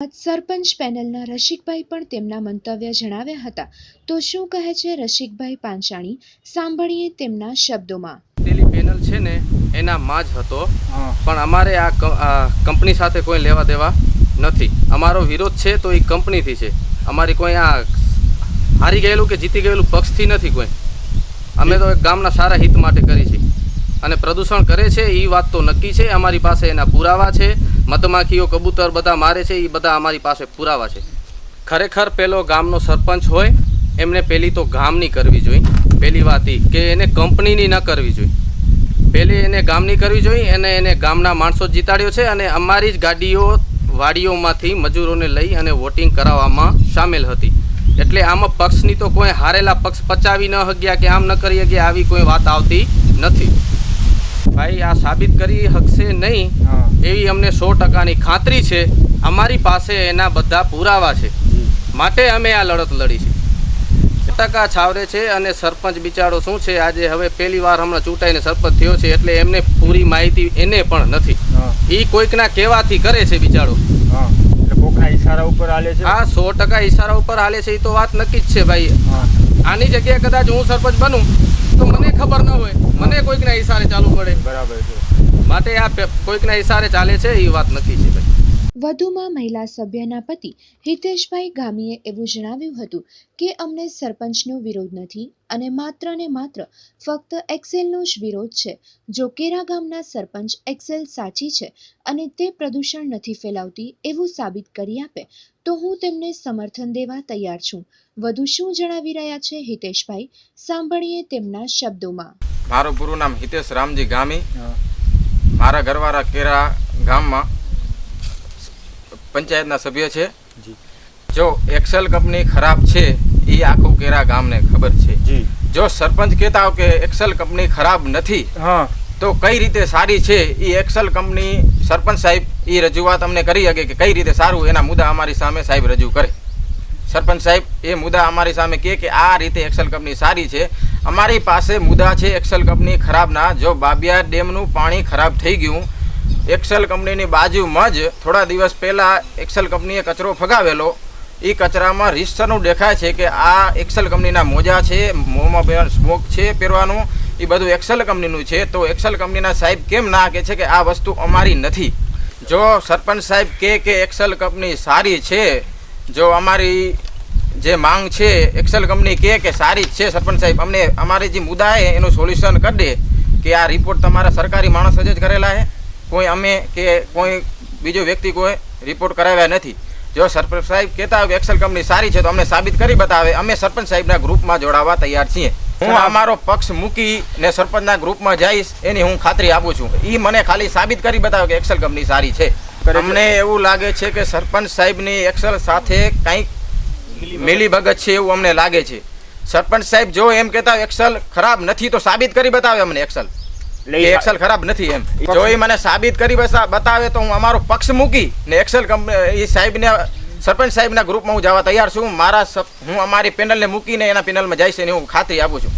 સરપંચ પેનલના રસિકભાઈ પણ તેમના મંતવ્ય જણાવ્યા હતા. તો શું કહે છે રસિકભાઈ પાંચાણી, સાંભળીએ તેમના શબ્દોમાં. પેલી પેનલ છે ને એના માં જ હતો, પણ અમારે આ કંપની સાથે કોઈ લેવા દેવા નથી. અમારો વિરોધ છે તો એ કંપનીથી છે. અમારી કોઈ આ હારી ગયેલું કે જીતી ગયેલું પક્ષથી નથી કોઈ. અમે તો એક ગામના સારા હિત માટે કરી છે. અને પ્રદૂષણ કરે છે એ વાત તો નક્કી છે. અમારી પાસે એના પુરાવા છે. મધમાખીઓ કબૂતર બધા મારે છે એ બધા અમારી પાસે પુરાવા છે. ખરેખર પેલો ગામનો સરપંચ હોય એમને પેલી તો ગામની કરવી જોઈએ. પહેલી વાત એ કે એને કંપનીની ન કરવી જોઈએ. પહેલી એને ગામની કરવી જોઈએ. એને ગામના માણસો જીતાડ્યો છે અને અમારી જ ગાડીઓ વાડીઓમાંથી મજૂરોને લઈ અને વોટિંગ કરાવવામાં સામેલ હતી. એટલે આમાં પક્ષની તો કોઈ હારેલા પક્ષ પચાવી ન શક્યા કે આમ ન કરી શક્યા આવી કોઈ વાત આવતી નથી. ભાઈ આ સાબિત કરી શકશે નહીં એવી અમને 100%ની ખાતરી છે. અમારી પાસે એના બધા પુરાવા છે, માટે અમે આ લડત લડી છે. ટકા છાવરે છે અને સરપંચ બિચારો શું છે, આજે હવે પહેલી વાર હમણાં ચૂંટાઈને સરપંચ થયો છે એટલે એમને પૂરી માહિતી એને પણ નથી. એ કોઈકના કહેવાથી કરે છે બિચારો. ઈશારા ઉપર હાલે છે. હા, 100% ઈશારા ઉપર હાલે છે. એ તો વાત નક્કી જ છે ભાઈ. આની જગ્યાએ કદાચ હું સરપંચ બનું તો મને ખબર ન હોય, મને કોઈકના ઈશારે ચાલુ પડે. બરાબર છે. માટે આ કોઈકના ઈશારે ચાલે છે એ વાત નક્કી છે ભાઈ. વધુમાં મહિલા સભ્યના પતિ હિતેશભાઈ ગામીએ એવું જણાવ્યું હતું કે અમને સરપંચનો વિરોધ નથી અને માત્ર ફક્ત એક્સેલનો જ વિરોધ છે. જો કેરા ગામના સરપંચ એક્સેલ સાચી છે અને તે પ્રદૂષણ નથી ફેલાવતી એવું સાબિત કરી આપે તો હું તેમને સમર્થન દેવા તૈયાર છું. વધુ શું જણાવી રહ્યા છે હિતેશભાઈ, સાંભળીએ તેમના શબ્દોમાં. મારું પૂરું નામ હિતેશ રામજી ગામી. મારા ઘરવાળા કેરા ગામમાં પંચાયતના સભ્ય છે. જો એક્સેલ કંપની ખરાબ છે એ આખું કેરા ગામને ખબર છે. જો સરપંચ કહેતા હોય કે એક્સેલ કંપની ખરાબ નથી તો કઈ રીતે સારી છે એ એક્સેલ કંપની સરપંચ સાહેબ એ રજૂઆત અમને કરી શકે કે કઈ રીતે સારું, એના મુદ્દા અમારી સામે સાહેબ રજૂ કરે. સરપંચ સાહેબ એ મુદ્દા અમારી સામે કે આ રીતે એક્સેલ કંપની સારી છે. અમારી પાસે મુદ્દા છે એક્સેલ કંપની ખરાબના. જો બાબિયા ડેમનું પાણી ખરાબ થઈ ગયું, એક્સેલ કંપનીની બાજુમાં જ થોડા દિવસ પહેલાં એક્સેલ કંપનીએ કચરો ફગાવેલો. એ કચરામાં રીતસરનું દેખાય છે કે આ એક્સેલ કંપનીના મોજા છે, મોંમાં સ્મોક છે પહેરવાનું, એ બધું એક્સેલ કંપનીનું છે. તો એક્સેલ કંપનીના સાહેબ કેમ ના કહે છે કે આ વસ્તુ અમારી નથી? જો સરપંચ સાહેબ કે એક્સેલ કંપની સારી છે, જો અમારી જે માંગ છે એક્સેલ કંપની કે સારી જ છે, સરપંચ સાહેબ અમને અમારે જે મુદ્દા છે એનું સોલ્યુશન કરી દે કે આ રિપોર્ટ તમારા સરકારી માણસ જ કરેલા છે, કોઈ અમે કે કોઈ બીજો વ્યક્તિ કોઈ રિપોર્ટ કરાવ્યા નથી. જો સરપંચ સાહેબ કહેતા હોય કે એક્સેલ કંપની સારી છે તો અમને સાબિત કરી બતાવે. અમે સરપંચ સાહેબના ગ્રુપમાં જોડાવા તૈયાર છીએ. હું અમારો પક્ષ મૂકીને સરપંચના ગ્રુપમાં જઈશ એની હું ખાતરી આપું છું. એ મને ખાલી સાબિત કરી બતાવે કે એક્સેલ કંપની સારી છે. અમને એવું લાગે છે કે સરપંચ સાહેબની એક્સેલ સાથે કંઈક મિલીભગત છે એવું અમને લાગે છે. સરપંચ સાહેબ જો એમ કહેતા હોય એક્સેલ ખરાબ નથી તો સાબિત કરી બતાવે અમને એક્સેલ ખરાબ નથી એમ. જો એ મને સાબિત કરી બતાવે તો હું અમારો પક્ષ મૂકી ને એક્સેલ કંપની સાહેબને સરપંચ સાહેબના ગ્રુપમાં હું જવા તૈયાર છું. હું અમારી પેનલને મૂકીને એના પેનલમાં જઈશ એની હું ખાતરી આપું છું.